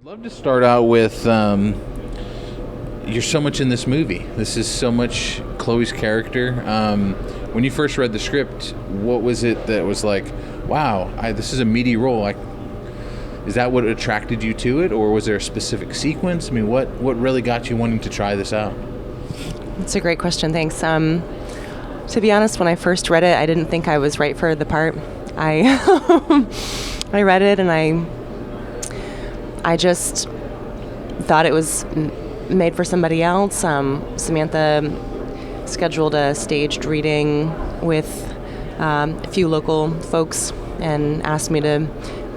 I'd love to start out with you're so much in this movie. This is so much Chloe's character. When you first read the script, what was it that was like, wow, this is a meaty role? Is that what attracted you to it, or was there a specific sequence? I mean, what really got you wanting to try this out? That's a great question. Thanks. To be honest, when I first read it, I didn't think I was right for the part. I I read it and I just thought it was made for somebody else. Samantha scheduled a staged reading with a few local folks and asked me to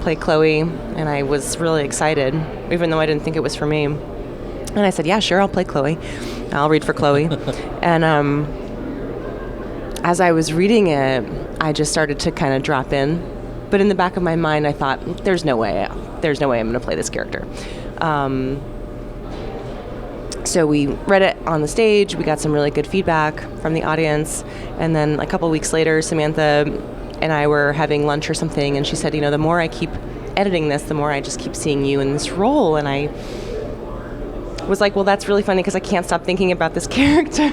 play Chloe, and I was really excited, even though I didn't think it was for me. And I said, yeah, sure, I'll play Chloe. I'll read for Chloe. And as I was reading it, I just started to kind of drop in. But in the back of my mind, I thought, there's no way I'm going to play this character. So we read it on the stage. We got some really good feedback from the audience. And then a couple weeks later, Samantha and I were having lunch or something, and she said, the more I keep editing this, the more I just keep seeing you in this role. And I was like, well, that's really funny because I can't stop thinking about this character.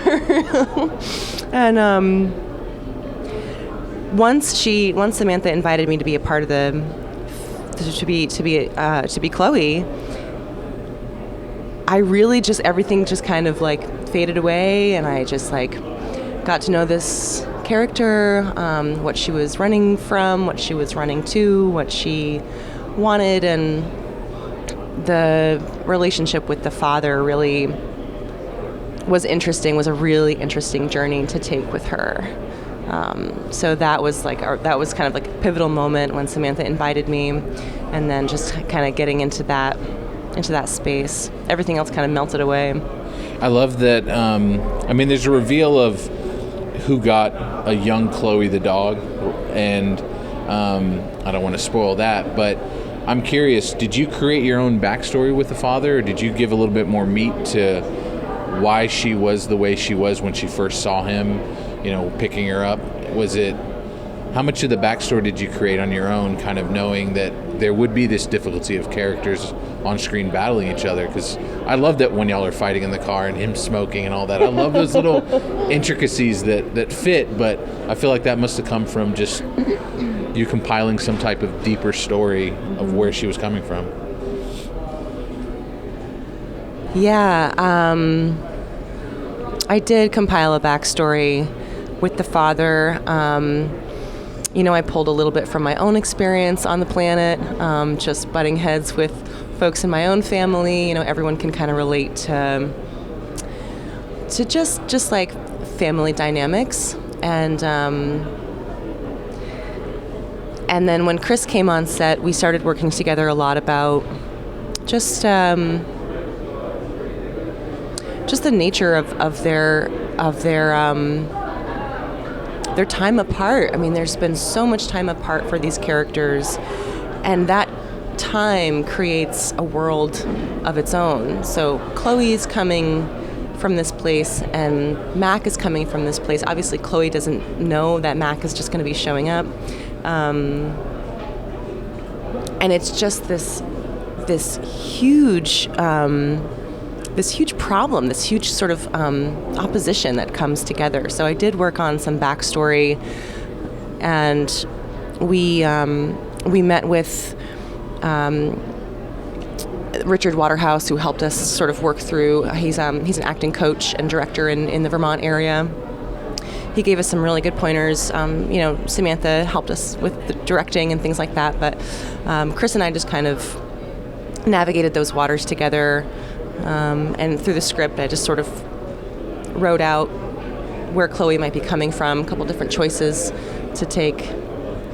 And once Samantha invited me to be a part of to be Chloe, I really just, everything just kind of faded away, and I just got to know this character, what she was running from, what she was running to, what she wanted, and the relationship with the father really was a really interesting journey to take with her. So that was kind of a pivotal moment when Samantha invited me, and then just kind of getting into that space. Everything else kind of melted away. I love that. There's a reveal of who got a young Chloe the dog, and I don't want to spoil that, but I'm curious, did you create your own backstory with the father, or did you give a little bit more meat to why she was the way she was when she first saw him, picking her up? How much of the backstory did you create on your own, kind of knowing that there would be this difficulty of characters on screen battling each other? Because I love that when y'all are fighting in the car and him smoking and all that. I love those little intricacies that fit, but I feel like that must have come from just you compiling some type of deeper story of where she was coming from. Yeah, I did compile a backstory with the father. I pulled a little bit from my own experience on the planet, just butting heads with folks in my own family. Everyone can kind of relate to just family dynamics. And then when Chris came on set, we started working together a lot about just the nature of their time apart. There's been so much time apart for these characters, and that time creates a world of its own. So Chloe's coming from this place, and Mac is coming from this place. Obviously, Chloe doesn't know that Mac is just going to be showing up, and it's just this huge problem, this huge sort of opposition that comes together. So I did work on some backstory, and we met with Richard Waterhouse, who helped us sort of work through. He's an acting coach and director in the Vermont area. He gave us some really good pointers. Samantha helped us with the directing and things like that, but Chris and I just kind of navigated those waters together. And through the script, I just sort of wrote out where Chloe might be coming from, a couple different choices to take.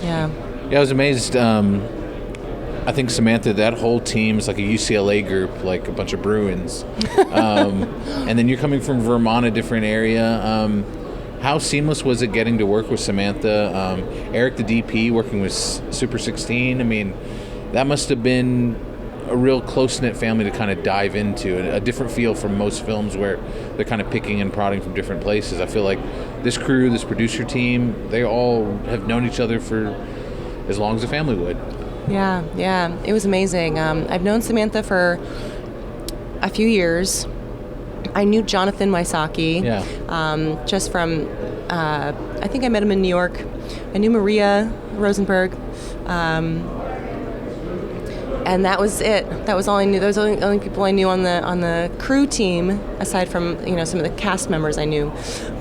Yeah, I was amazed. I think Samantha, that whole team's like a UCLA group, like a bunch of Bruins. And then you're coming from Vermont, a different area. How seamless was it getting to work with Samantha? Eric, the DP, working with Super 16. That must have been a real close-knit family to kind of dive into, a different feel from most films where they're kind of picking and prodding from different places. I feel like this producer team, they all have known each other for as long as a family would. Yeah, it was amazing. I've known Samantha for a few years. I knew Jonathan Wysocki, just from, I think I met him in New York. I knew Maria Rosenberg, and that was it. That was all I knew. Those were the only people I knew on the crew team, aside from some of the cast members I knew.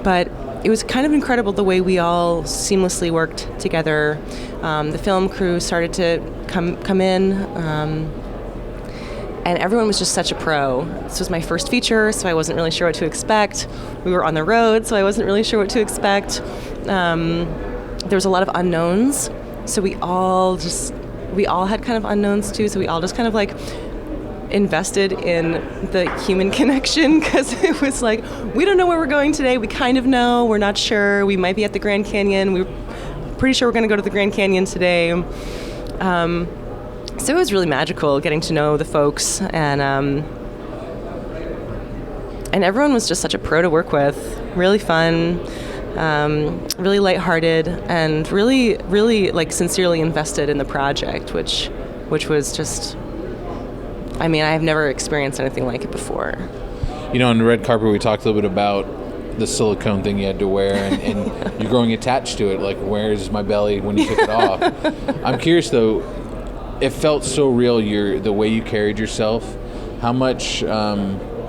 But it was kind of incredible the way we all seamlessly worked together. The film crew started to come in, and everyone was just such a pro. This was my first feature, so I wasn't really sure what to expect. We were on the road, so I wasn't really sure what to expect. There was a lot of unknowns, so we all had kind of unknowns too, so we all just kind of like invested in the human connection, because it was like, we don't know where we're going today. We kind of know, we're not sure. We might be at the Grand Canyon. We're pretty sure we're going to go to the Grand Canyon today. So it was really magical getting to know the folks, and everyone was just such a pro to work with. Really fun, really lighthearted, and really, really like sincerely invested in the project, which was just, I mean, I've never experienced anything like it before. On the red carpet, we talked a little bit about the silicone thing you had to wear, and you're growing attached to it. Like, where's my belly when you took it off? I'm curious, though, it felt so real, the way you carried yourself. How much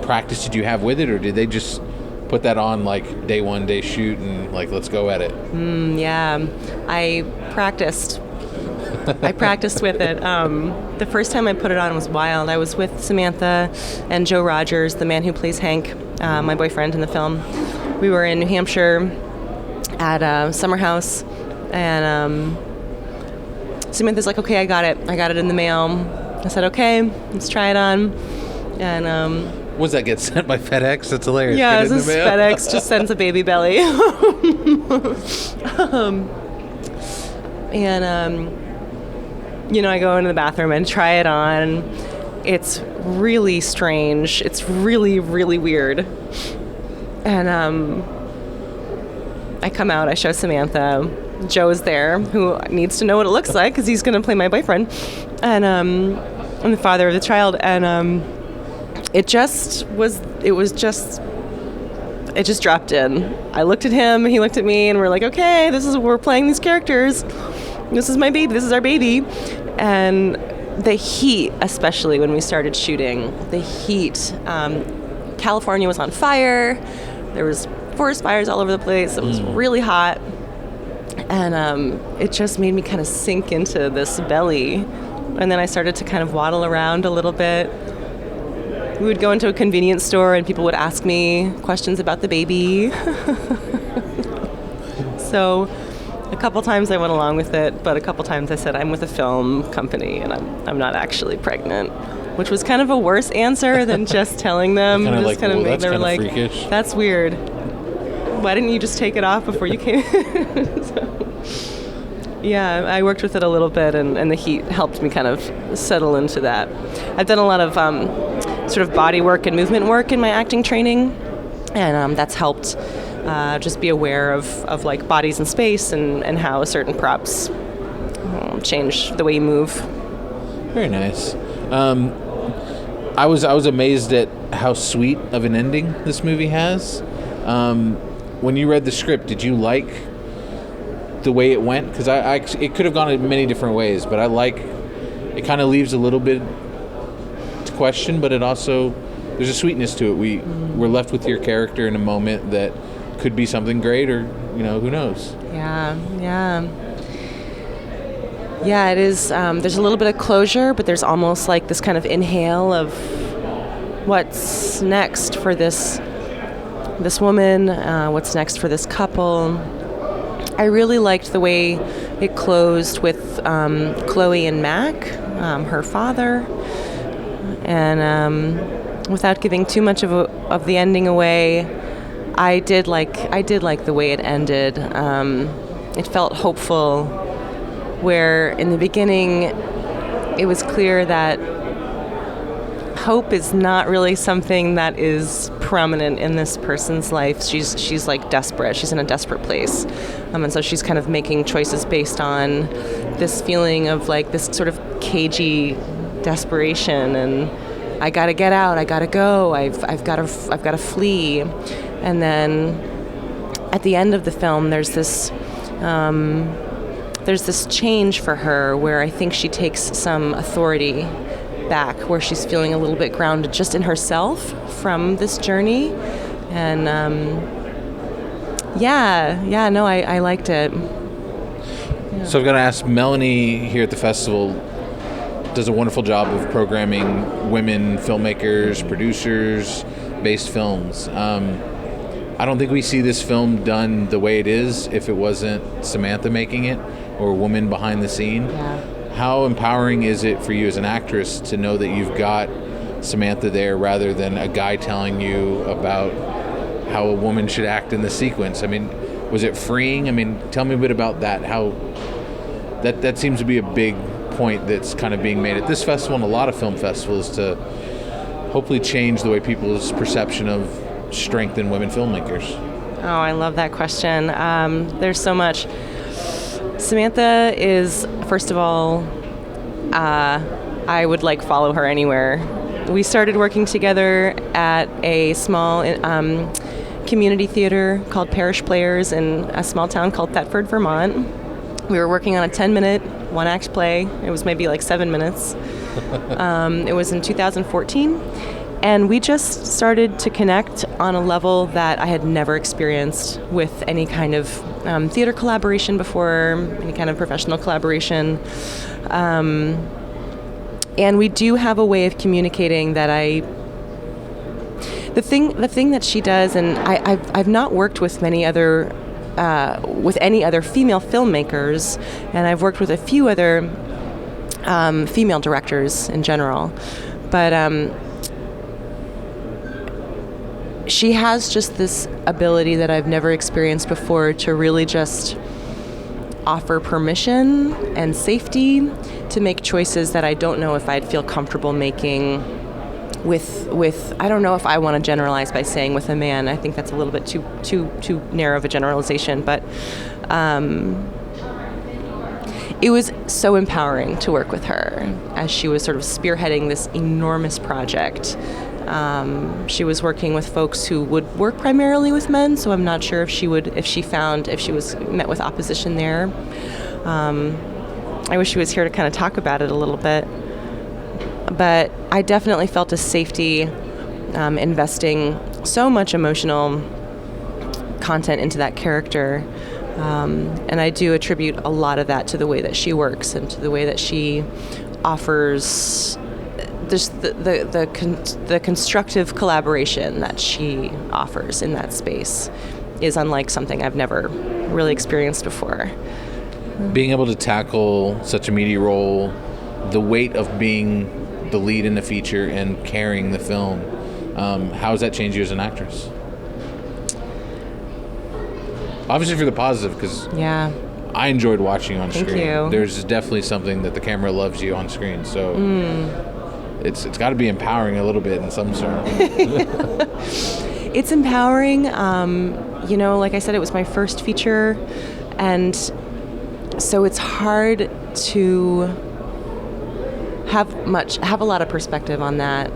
practice did you have with it, or did they just put that on like day one, day shoot, and like, let's go at it? Yeah, I practiced. I practiced with it. The first time I put it on was wild. I was with Samantha and Joe Rogers, the man who plays Hank, my boyfriend in the film. We were in New Hampshire at a summer house, and Samantha's like, okay, I got it in the mail. I said, okay, let's try it on. And was that get sent by FedEx? That's hilarious. Yeah, this is FedEx just sends a baby belly. I go into the bathroom and try it on. It's really strange. It's really, really weird. And I come out, I show Samantha. Joe's there, who needs to know what it looks like because he's going to play my boyfriend. And I'm the father of the child. And it just dropped in. I looked at him, he looked at me, and we're like, okay, we're playing these characters. This is my baby, this is our baby. And the heat, especially when we started shooting, the heat, California was on fire. There was forest fires all over the place. It was really hot. And it just made me kind of sink into this belly. And then I started to kind of waddle around a little bit. We would go into a convenience store and people would ask me questions about the baby. So a couple times I went along with it, but a couple times I said, I'm with a film company and I'm not actually pregnant, which was kind of a worse answer than just telling them. Kind of like, well, that's kind of like, freakish. That's weird. Why didn't you just take it off before you came? Yeah, I worked with it a little bit, and the heat helped me kind of settle into that. I've done a lot of sort of body work and movement work in my acting training, and that's helped just be aware of like bodies in space and how certain props change the way you move. Very nice. I was amazed at how sweet of an ending this movie has. When you read the script, did you like the way it went? Because it could have gone in many different ways, but I like it. Kind of leaves a little bit to question, but it also, there's a sweetness to it. We're left with your character in a moment that could be something great, or who knows. Yeah, it is. There's a little bit of closure, but there's almost like this kind of inhale of what's next for this woman, what's next for this couple. I really liked the way it closed with Chloe and Mac, her father, and without giving too much of the ending away, I did like the way it ended. It felt hopeful, where in the beginning it was clear that hope is not really something that is prominent in this person's life. She's like desperate. She's in a desperate place. And so she's kind of making choices based on this feeling of like this sort of cagey desperation, and I gotta get out, I gotta go, I've gotta flee. And then at the end of the film, there's this change for her where I think she takes some authority back, where she's feeling a little bit grounded just in herself from this journey. And I liked it. Yeah. So I've got to ask, Melanie here at the festival does a wonderful job of programming women filmmakers, producers, based films. I don't think we see this film done the way it is if it wasn't Samantha making it or a woman behind the scene. Yeah. How empowering is it for you as an actress to know that you've got Samantha there rather than a guy telling you about how a woman should act in the sequence? I mean, was it freeing? I mean, tell me a bit about that. How that seems to be a big point that's kind of being made at this festival and a lot of film festivals to hopefully change the way people's perception of strength in women filmmakers. Oh, I love that question. There's so much. Samantha is, first of all, I would like follow her anywhere. We started working together at a small community theater called Parish Players in a small town called Thetford, Vermont. We were working on a 10-minute one-act play. It was maybe like 7 minutes. It was in 2014. And we just started to connect on a level that I had never experienced with any kind of theater collaboration before, any kind of professional collaboration. And we do have a way of communicating that the thing that she does, and I've not worked with many other, with any other female filmmakers, and I've worked with a few other female directors in general, but she has just this ability that I've never experienced before to really just offer permission and safety to make choices that I don't know if I'd feel comfortable making with I don't know if I want to generalize by saying with a man. I think that's a little bit too narrow of a generalization, but it was so empowering to work with her as she was sort of spearheading this enormous project. She was working with folks who would work primarily with men, so I'm not sure if she was met with opposition there. I wish she was here to kind of talk about it a little bit. But I definitely felt a safety investing so much emotional content into that character. And I do attribute a lot of that to the way that she works and to the way that she offers just the constructive collaboration that she offers in that space is unlike something I've never really experienced before. Being able to tackle such a meaty role, the weight of being the lead in the feature and carrying the film, how has that changed you as an actress? Obviously for the positive, because yeah, I enjoyed watching you on Thank screen. you. There's definitely something that the camera loves you on screen, so it's got to be empowering a little bit in some sort. It's empowering. Like I said, it was my first feature, and so it's hard to have a lot of perspective on that.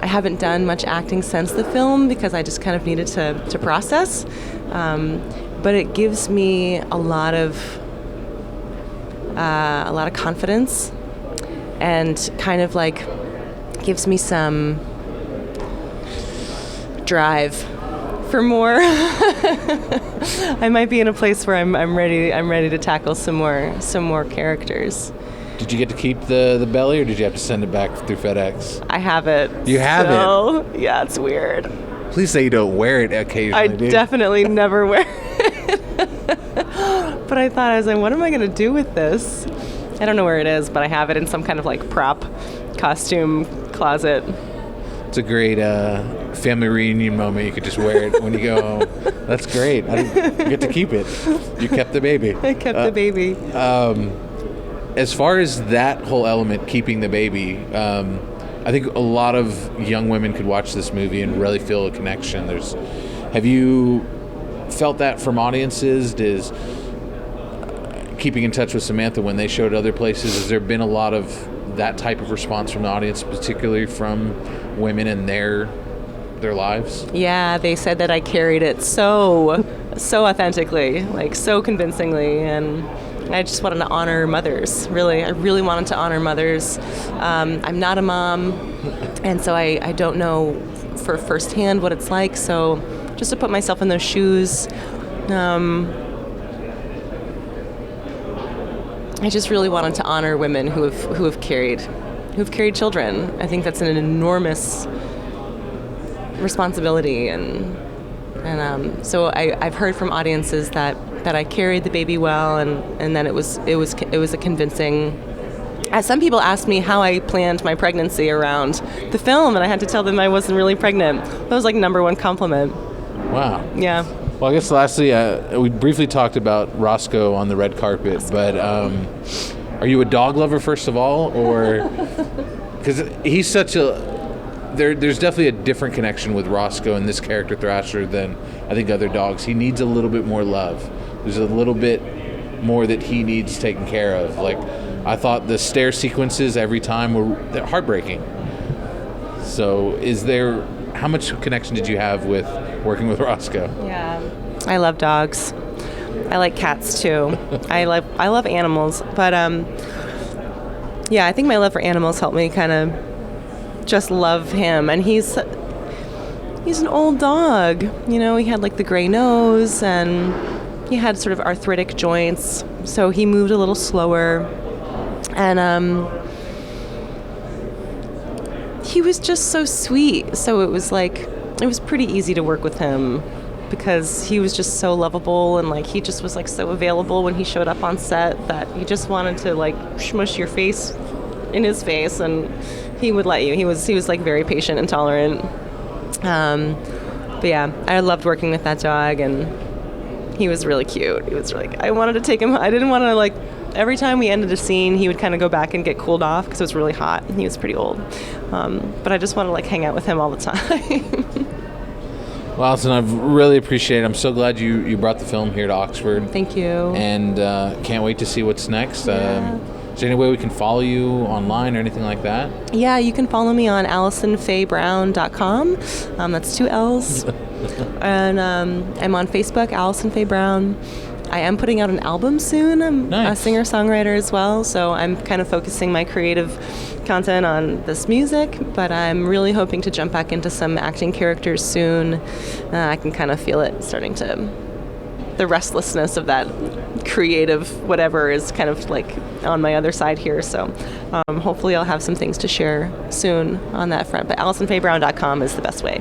I haven't done much acting since the film because I just kind of needed to process. But it gives me a lot of confidence, and kind of like gives me some drive for more. I might be in a place where I'm ready to tackle some more characters. Did you get to keep the belly, or did you have to send it back through FedEx? I have it. You have it? Yeah, it's weird. Please say you don't wear it occasionally. I definitely never wear it. But I was like, what am I going to do with this? I don't know where it is, but I have it in some kind of like prop costume closet. It's a great family reunion moment. You could just wear it when you go home. That's great. You get to keep it. You kept the baby. I kept the baby. As far as that whole element, keeping the baby, I think a lot of young women could watch this movie and really feel a connection. Have you felt that from audiences? keeping in touch with Samantha when they showed other places, has there been a lot of that type of response from the audience, particularly from women in their lives? Yeah, they said that I carried it so authentically, like so convincingly, and I just wanted to honor mothers. Really, I really wanted to honor mothers. I'm not a mom, and so I don't know for firsthand what it's like. So just to put myself in those shoes, I just really wanted to honor women who have carried children. I think that's an enormous responsibility, and so I've heard from audiences that I carried the baby well, and then it was a convincing. Some people asked me how I planned my pregnancy around the film, and I had to tell them I wasn't really pregnant. That was like number one compliment. Wow. Yeah. Well, I guess lastly, we briefly talked about Roscoe on the red carpet, but are you a dog lover first of all, or because he's such a there's definitely a different connection with Roscoe and this character Thrasher than I think other dogs. He needs a little bit more love. There's a little bit more that he needs taken care of. Like, I thought the stare sequences every time they're heartbreaking. So how much connection did you have with working with Roscoe? Yeah, I love dogs. I like cats too. I love animals, but yeah, I think my love for animals helped me kind of just love him. And he's an old dog, you know. He had like the gray nose, and he had sort of arthritic joints, so he moved a little slower, and he was just so sweet. So it was pretty easy to work with him because he was just so lovable, and like he just was like so available when he showed up on set that you just wanted to like smush your face in his face, and he would let you. He was like very patient and tolerant. But yeah, I loved working with that dog, and he was really cute. He was really. I wanted to take him. I didn't want to like. Every time we ended a scene, he would kind of go back and get cooled off because it was really hot, and he was pretty old. But I just want to like hang out with him all the time. Well, Allison, I really appreciate it. I'm so glad you brought the film here to Oxford. Thank you. And can't wait to see what's next. Yeah. Is there any way we can follow you online or anything like that? Yeah, you can follow me on AllisonFayBrown.com. That's 2 L's. And I'm on Facebook, Allison Fay Brown. I am putting out an album soon. I'm a singer-songwriter as well, so I'm kind of focusing my creative content on this music, but I'm really hoping to jump back into some acting characters soon. I can kind of feel it starting to... The restlessness of that creative whatever is kind of like on my other side here, so hopefully I'll have some things to share soon on that front. But AllisonFayBrown.com is the best way.